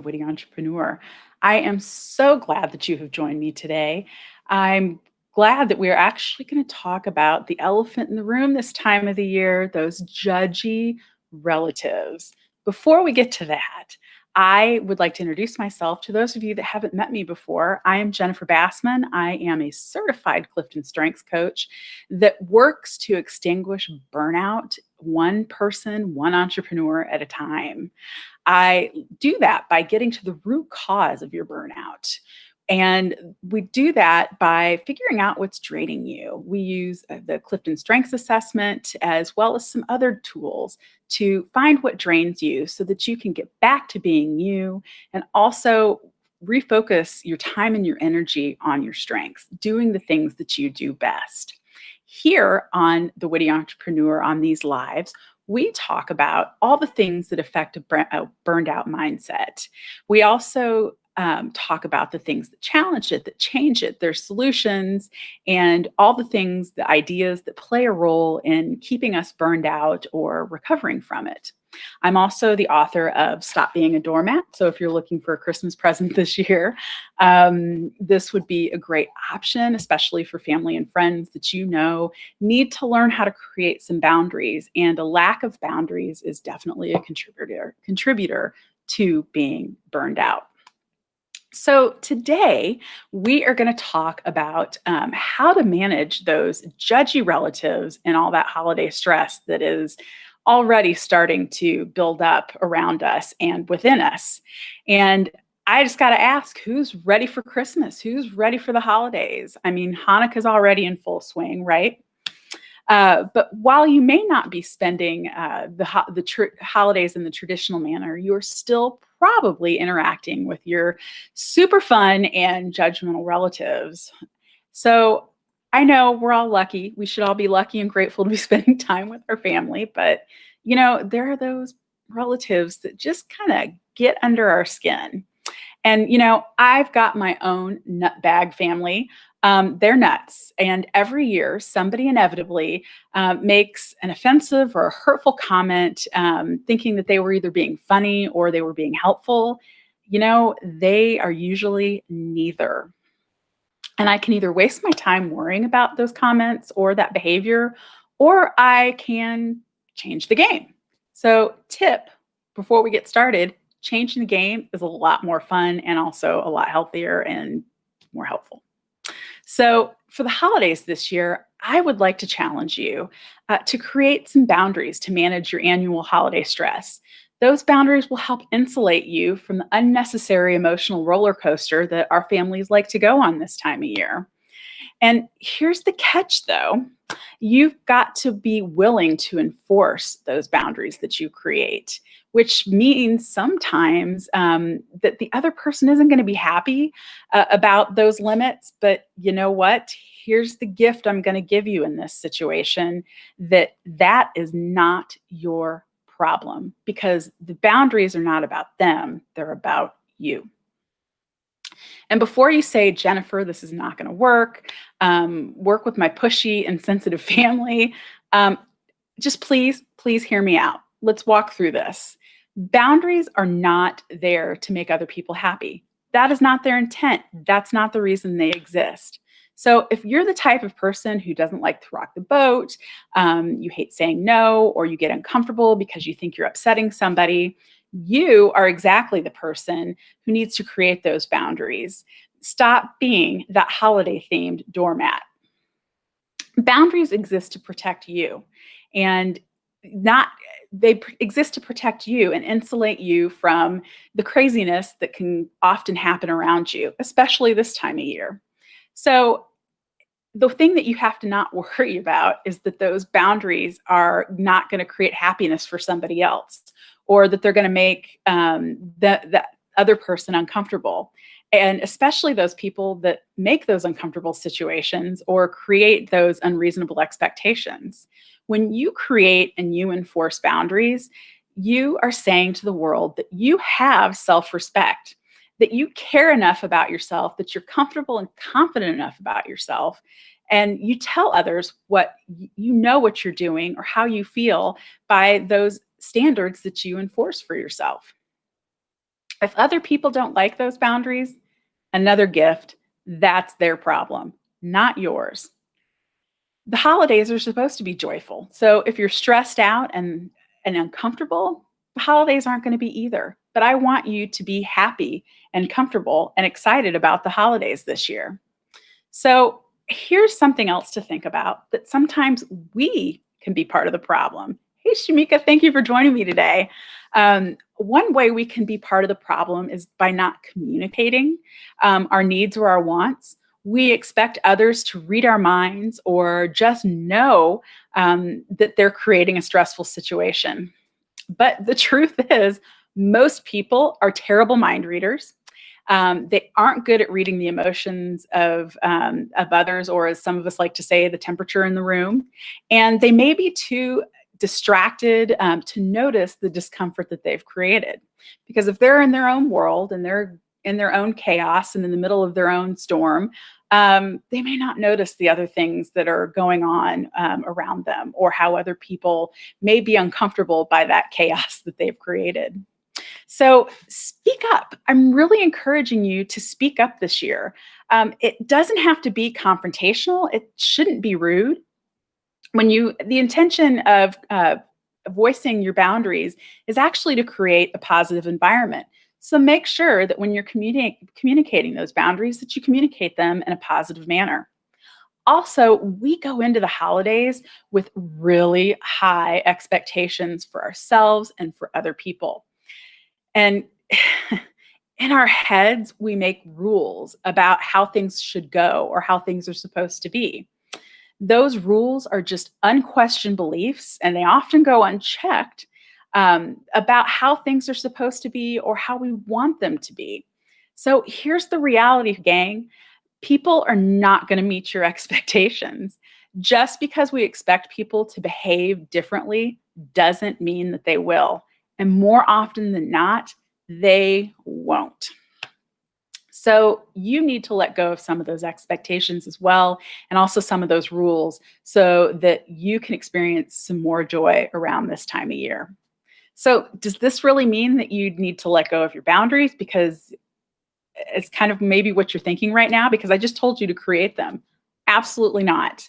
Witty Entrepreneur. I am so glad that you have joined me today. I'm glad that we're actually going to talk about the elephant in the room this time of the year, those judgy relatives. Before we get to that, I would like to introduce myself to those of you that haven't met me before. I am Jennifer Bassman. I am a certified CliftonStrengths coach that works to extinguish burnout one person, one entrepreneur at a time. I do that by getting to the root cause of your burnout. And we do that by figuring out what's draining you. We use the Clifton Strengths Assessment as well as some other tools to find what drains you so that you can get back to being you and also refocus your time and your energy on your strengths, doing the things that you do best. Here on The Witty Entrepreneur, on these lives, we talk about all the things that affect a burned out mindset. We also talk about the things that challenge it, that change it, their solutions, and all the things, the ideas that play a role in keeping us burned out or recovering from it. I'm also the author of Stop Being a Doormat. So if you're looking for a Christmas present this year, this would be a great option, especially for family and friends that you know need to learn how to create some boundaries. And a lack of boundaries is definitely a contributor to being burned out. So today we are going to talk about how to manage those judgy relatives and all that holiday stress that is already starting to build up around us and within us. And I just got to ask, who's ready for Christmas? Who's ready for the holidays? I mean, Hanukkah's already in full swing, right? But while you may not be spending the holidays in the traditional manner, you're still probably interacting with your super fun and judgmental relatives. So I know we're all lucky. We should all be lucky and grateful to be spending time with our family. But, there are those relatives that just kind of get under our skin. And, I've got my own nutbag family. They're nuts. And every year, somebody inevitably makes an offensive or a hurtful comment, thinking that they were either being funny or they were being helpful. They are usually neither. And I can either waste my time worrying about those comments or that behavior, or I can change the game. So, tip before we get started, changing the game is a lot more fun and also a lot healthier and more helpful. So, for the holidays this year, I would like to challenge you to create some boundaries to manage your annual holiday stress. Those boundaries will help insulate you from the unnecessary emotional roller coaster that our families like to go on this time of year. And here's the catch, though. You've got to be willing to enforce those boundaries that you create, which means sometimes that the other person isn't going to be happy about those limits. But you know what? Here's the gift I'm going to give you in this situation, that is not your problem, because the boundaries are not about them. They're about you. And before you say, Jennifer, this is not going to work with my pushy and sensitive family, just please hear me out. Let's walk through this. Boundaries are not there to make other people happy. That is not their intent. That's not the reason they exist. So if you're the type of person who doesn't like to rock the boat, you hate saying no, or you get uncomfortable because you think you're upsetting somebody, you are exactly the person who needs to create those boundaries. Stop being that holiday-themed doormat. Boundaries exist to protect you, and they exist to protect you and insulate you from the craziness that can often happen around you, especially this time of year. So the thing that you have to not worry about is that those boundaries are not going to create happiness for somebody else, or that they're going to make the other person uncomfortable. And especially those people that make those uncomfortable situations or create those unreasonable expectations. When you create and you enforce boundaries, you are saying to the world that you have self-respect, that you care enough about yourself, that you're comfortable and confident enough about yourself, and you tell others what you're doing or how you feel by those standards that you enforce for yourself. If other people don't like those boundaries, another gift, that's their problem, not yours. The holidays are supposed to be joyful. So if you're stressed out and uncomfortable, the holidays aren't going to be either. But I want you to be happy and comfortable and excited about the holidays this year. So here's something else to think about, that sometimes we can be part of the problem. Hey, Shamika, thank you for joining me today. One way we can be part of the problem is by not communicating our needs or our wants. We expect others to read our minds or just know that they're creating a stressful situation. But the truth is, most people are terrible mind readers. They aren't good at reading the emotions of others, or as some of us like to say, the temperature in the room. And they may be too distracted to notice the discomfort that they've created. Because if they're in their own world and they're in their own chaos and in the middle of their own storm, they may not notice the other things that are going on around them, or how other people may be uncomfortable by that chaos that they've created. So speak up. I'm really encouraging you to speak up this year. It doesn't have to be confrontational. It shouldn't be rude. The intention of voicing your boundaries is actually to create a positive environment. So make sure that when you're communicating those boundaries, that you communicate them in a positive manner. Also, we go into the holidays with really high expectations for ourselves and for other people. And in our heads, we make rules about how things should go or how things are supposed to be. Those rules are just unquestioned beliefs, and they often go unchecked about how things are supposed to be or how we want them to be. So here's the reality, gang. People are not going to meet your expectations. Just because we expect people to behave differently doesn't mean that they will. And more often than not, they won't. So you need to let go of some of those expectations as well, and also some of those rules, so that you can experience some more joy around this time of year. So does this really mean that you need to let go of your boundaries? Because it's kind of maybe what you're thinking right now, because I just told you to create them. Absolutely not.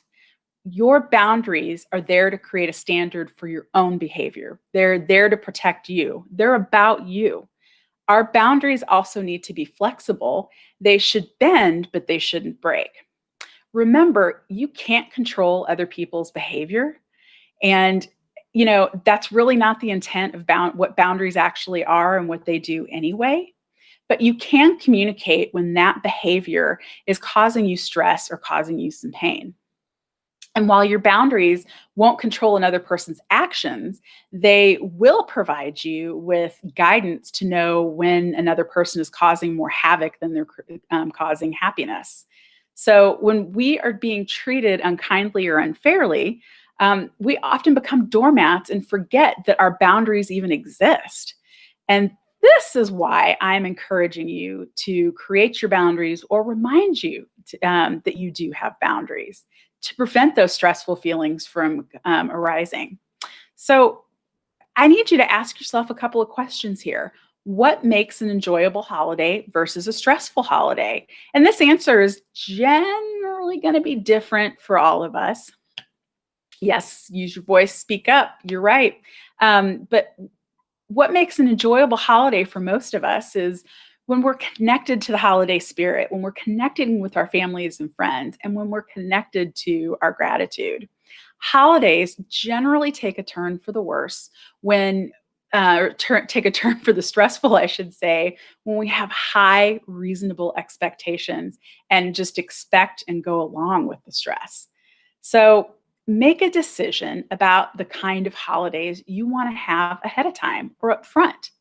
Your boundaries are there to create a standard for your own behavior. They're there to protect you. They're about you. Our boundaries also need to be flexible. They should bend, but they shouldn't break. Remember, you can't control other people's behavior. And, that's really not the intent of what boundaries actually are and what they do anyway. But you can communicate when that behavior is causing you stress or causing you some pain. And while your boundaries won't control another person's actions, they will provide you with guidance to know when another person is causing more havoc than they're causing happiness. So when we are being treated unkindly or unfairly, we often become doormats and forget that our boundaries even exist. And this is why I'm encouraging you to create your boundaries, or remind you that you do have boundaries, to prevent those stressful feelings from arising. So I need you to ask yourself a couple of questions here. What makes an enjoyable holiday versus a stressful holiday? And this answer is generally going to be different for all of us. Yes, use your voice, speak up. You're right. But what makes an enjoyable holiday for most of us is when we're connected to the holiday spirit, when we're connecting with our families and friends, and when we're connected to our gratitude. Holidays generally take a turn for the worse take a turn for the stressful, I should say, when we have high reasonable expectations and just expect and go along with the stress. So make a decision about the kind of holidays you want to have ahead of time or up front.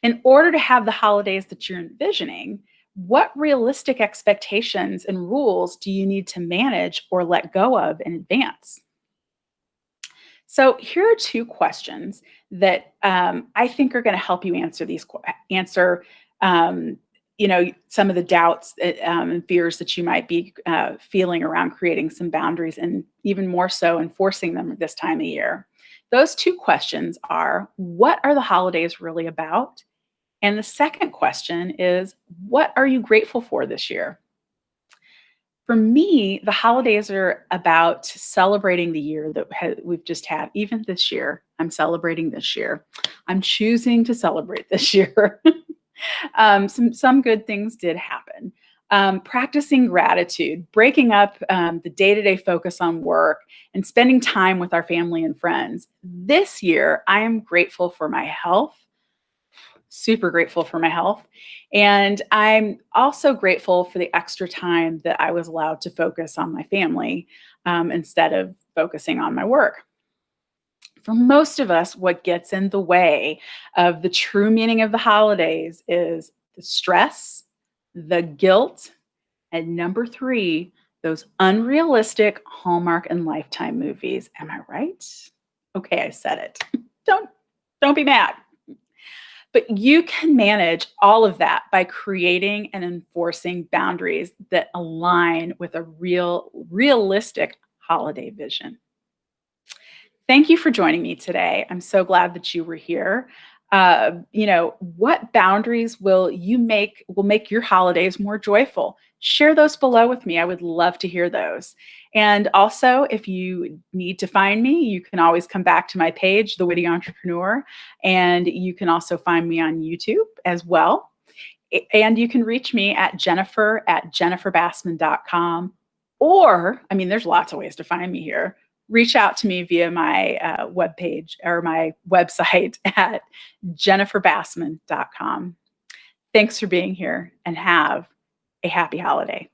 In order to have the holidays that you're envisioning, what realistic expectations and rules do you need to manage or let go of in advance? So here are two questions that I think are going to help you answer some of the doubts and fears that you might be feeling around creating some boundaries, and even more so enforcing them this time of year. Those two questions are: what are the holidays really about? And the second question is, what are you grateful for this year? For me, the holidays are about celebrating the year that we've just had. Even this year, I'm celebrating this year. I'm choosing to celebrate this year. Some good things did happen. Practicing gratitude, breaking up the day to day focus on work, and spending time with our family and friends. This year, I am grateful for my health, super grateful for my health. And I'm also grateful for the extra time that I was allowed to focus on my family instead of focusing on my work. For most of us, what gets in the way of the true meaning of the holidays is the stress, the guilt, and number three, those unrealistic Hallmark and Lifetime movies. Am I right? Okay, I said it. Don't don't be mad. But you can manage all of that by creating and enforcing boundaries that align with a realistic holiday vision. Thank you for joining me today. I'm so glad that you were here. What boundaries will make your holidays more joyful? Share those below with me. I would love to hear those. And also, if you need to find me, you can always come back to my page, The Witty Entrepreneur, and you can also find me on YouTube as well. And you can reach me at jennifer@jenniferbassman.com. Or, I mean, there's lots of ways to find me here. Reach out to me via my webpage or my website at jenniferbassman.com. Thanks for being here and have a happy holiday.